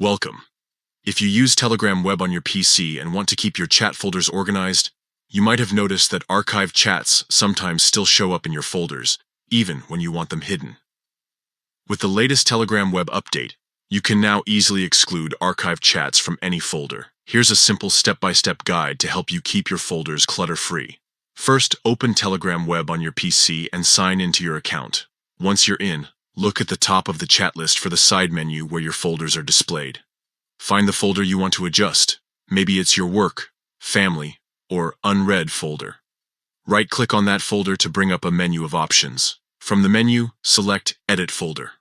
Welcome. If you use Telegram Web on your PC and want to keep your chat folders organized, you might have noticed that archived chats sometimes still show up in your folders, even when you want them hidden. With the latest Telegram Web update, you can now easily exclude archived chats from any folder. Here's a simple step-by-step guide to help you keep your folders clutter-free. First, open Telegram Web on your PC and sign into your account. Once you're in, look at the top of the chat list for the side menu where your folders are displayed. Find the folder you want to adjust. Maybe it's your work, family, or unread folder. Right-click on that folder to bring up a menu of options. From the menu, select Edit Folder.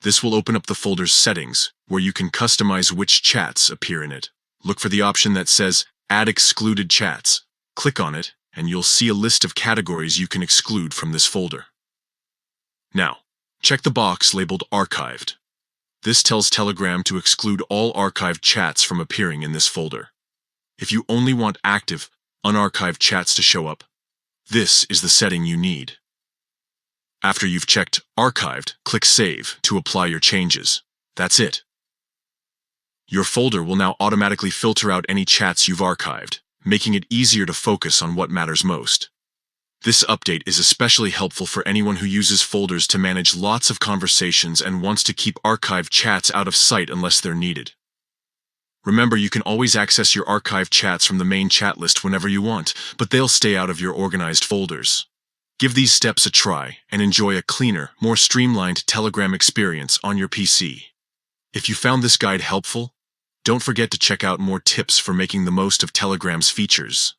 This will open up the folder's settings, where you can customize which chats appear in it. Look for the option that says Add Excluded Chats. Click on it, and you'll see a list of categories you can exclude from this folder. Now, check the box labeled Archived. This tells Telegram to exclude all archived chats from appearing in this folder. If you only want active, unarchived chats to show up, this is the setting you need. After you've checked Archived, click Save to apply your changes. That's it. Your folder will now automatically filter out any chats you've archived, making it easier to focus on what matters most. This update is especially helpful for anyone who uses folders to manage lots of conversations and wants to keep archived chats out of sight unless they're needed. Remember, you can always access your archived chats from the main chat list whenever you want, but they'll stay out of your organized folders. Give these steps a try and enjoy a cleaner, more streamlined Telegram experience on your PC. If you found this guide helpful, don't forget to check out more tips for making the most of Telegram's features.